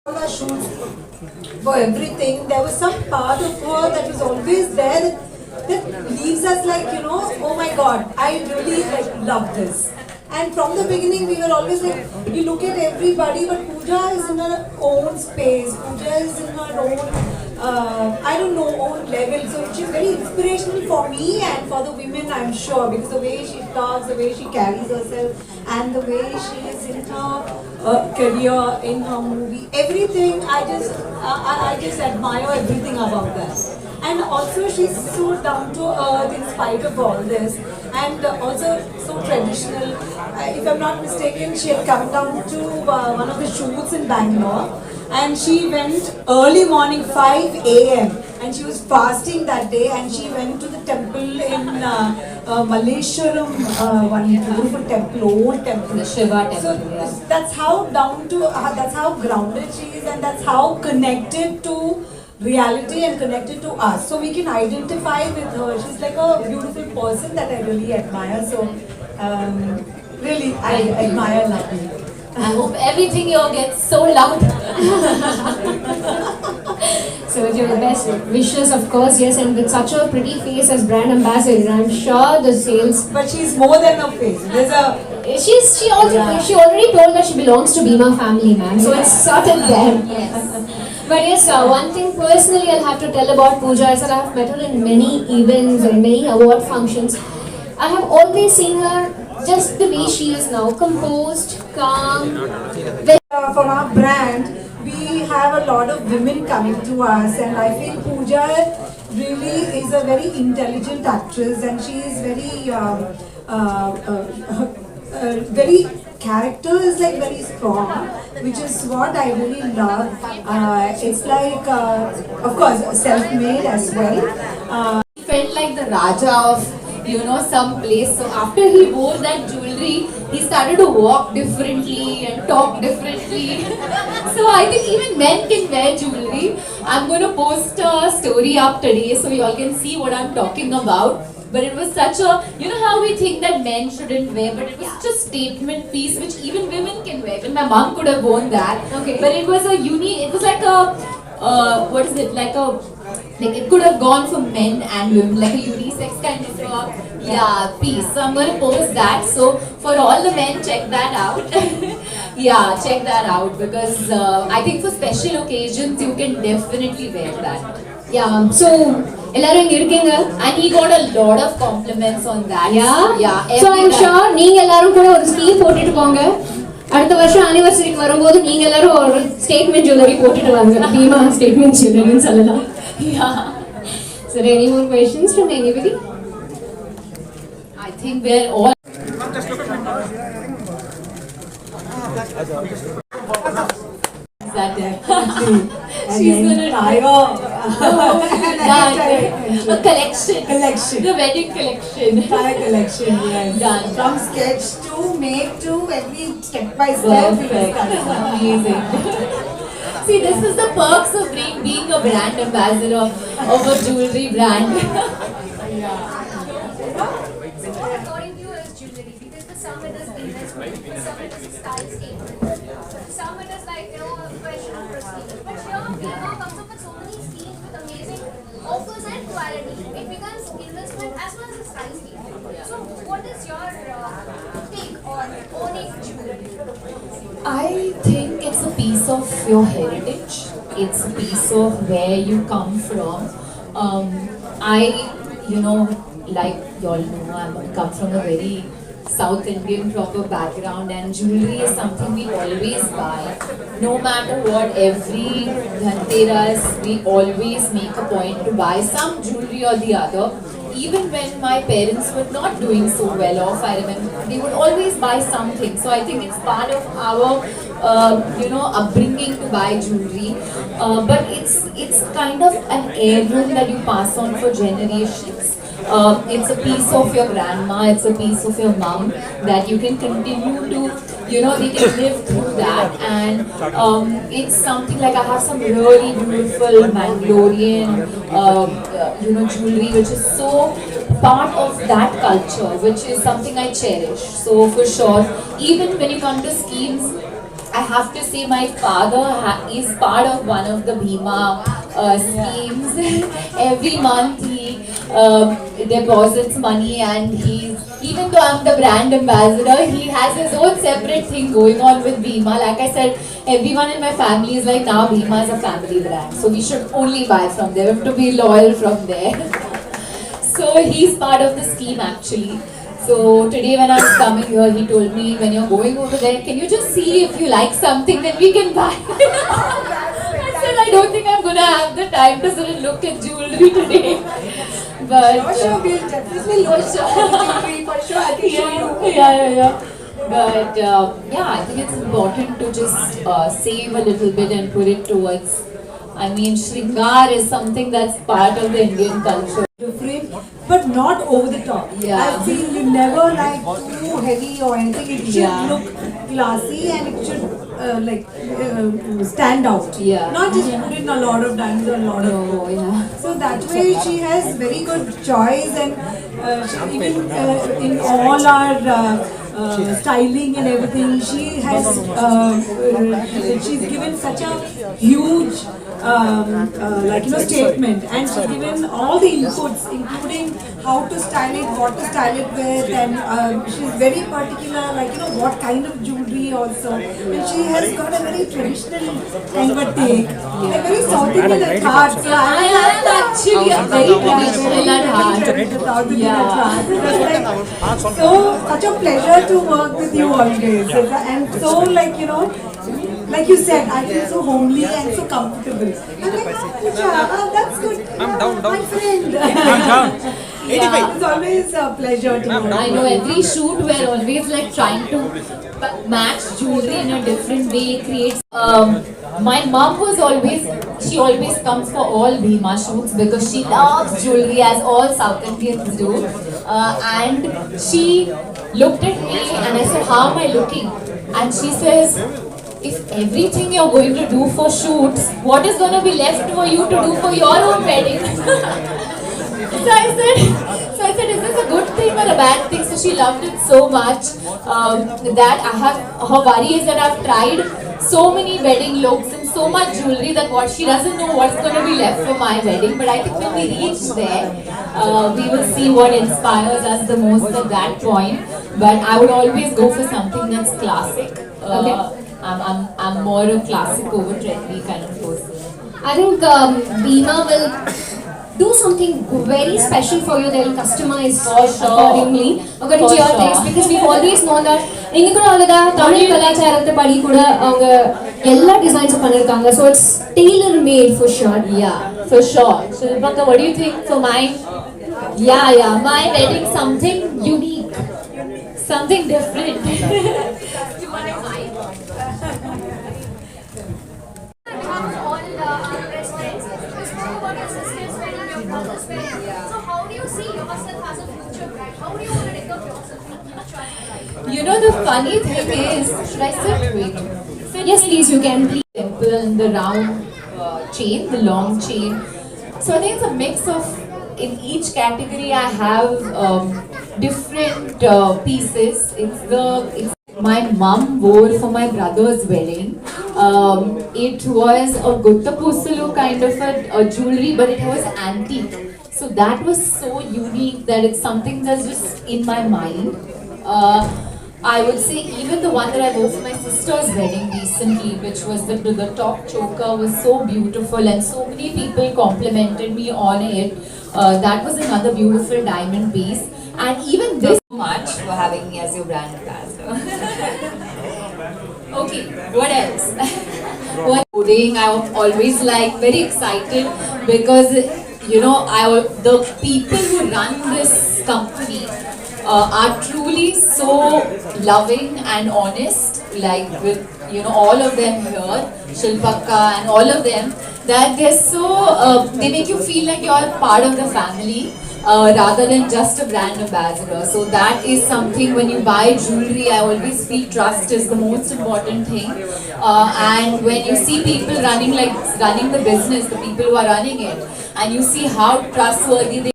all our shoots, for everything, there was some part of her that was always there that leaves us like, oh my god, I really love this. And from the beginning, we were always like, you look at everybody, but Pooja is in her own space. Pooja is in her own, own level. So she's very inspirational for me and for the women, I'm sure, because the way she talks, the way she carries herself, and the way she is in her career, in her movie, everything. I just admire everything about that. And also she's so down to earth in spite of all this, and also so traditional. If I'm not mistaken, she had come down to one of the shoots in Bangalore, and she went early morning 5 a.m. and she was fasting that day, and she went to the temple in Malleshwaram, one beautiful temple, old temple. The Shiva temple. So that's how down to, that's how grounded she is, and that's how connected to reality and connected to us. So we can identify with her. She's like a beautiful person that I really admire. So really, I admire Lovely. I hope everything here gets so loud. So with your best wishes, of course, yes, and with such a pretty face as brand ambassador, I'm sure the sales. But she's more than a face. There's a. She already told that she belongs to Bhima family, man. So it's sorted there. Yes. But yes, one thing personally I'll have to tell about Pooja is that I have met her in many events and many award functions. I have always seen her just the way she is now, composed, calm. For our brand, we have a lot of women coming to us, and I feel Pooja really is a very intelligent actress, and she is very character is like very strong, which is what I really love. It's like, of course, self-made as well. He felt like the Raja of, some place. So after he wore that jewelry, he started to walk differently and talk differently. So I think even men can wear jewelry. I'm going to post a story up today so you all can see what I'm talking about. But it was such a, how we think that men shouldn't wear, but it was such a statement piece which even women can wear. Even my mom could have worn that. Okay. But it was it was like a, like it could have gone for men and women, like a unisex kind of a, piece. So I'm going to post that. So for all the men, check that out. Yeah, check that out, because I think for special occasions, you can definitely wear that. Yeah, so and he got a lot of compliments on that. Yeah. So I'm sure நீங்க எல்லாரும் கூட ஒரு scheme போட்டுட்டு போங்க. அடுத்த வருஷம் anniversary வரும்போது நீங்க எல்லாரும் ஒரு statement jewelry போட்டுட்டு வாங்க. Bhima statement jewelry ன்னு சொல்லலாம். Yeah. So any more questions from anybody? I think we're all that she's gonna a collection. The wedding collection. Entire collection, yes. Done. From sketch to make to every step by step. Amazing. See, this is the perks of being a brand ambassador of a jewelry brand. According to you as jewelry, because the some it is investment, some it is style statement, some it is like a question of prestige. But here, Bhima comes up with so many schemes with amazing offers and quality. It becomes investment as well as a style statement. So, what is your take on owning jewelry? I think it's a piece of your heritage. It's a piece of where you come from. Like you all know, I come from a very South Indian proper background, and jewelry is something we always buy. No matter what, every Dhanteras, we always make a point to buy some jewelry or the other. Even when my parents were not doing so well off, I remember they would always buy something. So I think it's part of our, upbringing to buy jewelry. But it's kind of an heirloom that you pass on for generations. It's a piece of your grandma, it's a piece of your mom that you can continue to, they can live through that. And it's something like I have some really beautiful Mangalorean, jewelry which is so part of that culture, which is something I cherish. So for sure, even when you come to schemes, I have to say my father is part of one of the Bhima schemes. Every month he deposits money, and even though I'm the brand ambassador, he has his own separate thing going on with Bhima. Like I said, everyone in my family is like, now Bhima is a family brand, so we should only buy from there. We have to be loyal from there. So he's part of the scheme actually. So today when I was coming here, he told me, when you're going over there, can you just see if you like something, then we can buy. I said, I don't think I'm going to have the time to sort of look at jewelry today. But For sure, we'll definitely look at jewelry, for sure, I can show you. yeah. But yeah, I think it's important to just save a little bit and put it towards, I mean, Shringar is something that's part of the Indian culture. Different, but not over the top. Yeah. I've seen you never like too heavy or anything. It should Yeah. look classy and it should stand out. Yeah. Not just put in a lot of diamonds or a lot of gold. Yeah. So that way she has very good choice, and she, even in all our styling and everything, she has she's given such a huge statement, and she's given all the inputs, including how to style it, what to style it with, and she's very particular, what kind of jewelry also, and she has got a very traditional kind of a take, like very South Indian at heart. So I am actually a very traditional at heart. Yeah. So such a pleasure to work with you always, and so like you said, I feel so homely and so comfortable. I'm like, Pooja, that's good. I'm down. My friend. I'm down. Yeah, it's always a pleasure to work. I know every shoot we're always like trying to match jewelry in a different way, create. My mom was she always comes for all Bhima shoots because she loves jewelry as all South Indians do. And she looked at me and I said, how am I looking? And she says, if everything you're going to do for shoots, what is going to be left for you to do for your own wedding? So I said, is this a good thing or a bad thing? So she loved it so much that her worry is that I've tried so many wedding looks and so much jewelry that she doesn't know what's going to be left for my wedding. But I think when we reach there, we will see what inspires us the most at that point. But I would always go for something that's classic. Okay. I'm more a classic over trendy kind of person. I think Bhima will do something very special for you. They'll customize according to your taste, because we've always known that inga kuda avanga Tamil kalacharathai padi kuda avanga ella designs pannirukanga, so it's tailor made for sure. Yeah, for sure. So Bhaka, what do you think for mine? Yeah, my wedding something unique, something different. So how do you see yourself as a future brand? How do you want to develop yourself in the future? You know, the funny thing is, should I sit? Wait. Yes, please, you can. Please. Temple and the round chain, the long chain. So I think it's a mix of, in each category I have different pieces. It's my mum wore for my brother's wedding. It was a Guttapusalu kind of a jewelry, but it was antique. So that was so unique that it's something that's just in my mind. I would say even the one that I wore for my sister's wedding recently, which was the top choker, was so beautiful and so many people complimented me on it. That was another beautiful diamond piece. And even this much for having me as your brand ambassador. Okay, what else? Coding, I'm always like very excited because the people who run this company are truly so loving and honest, like with all of them here, Shilpaka and all of them, that they're so they make you feel like you're part of the family. Rather than just a brand ambassador. So that is something, when you buy jewelry, I always feel trust is the most important thing. And when you see people running the business, the people who are running it, and you see how trustworthy they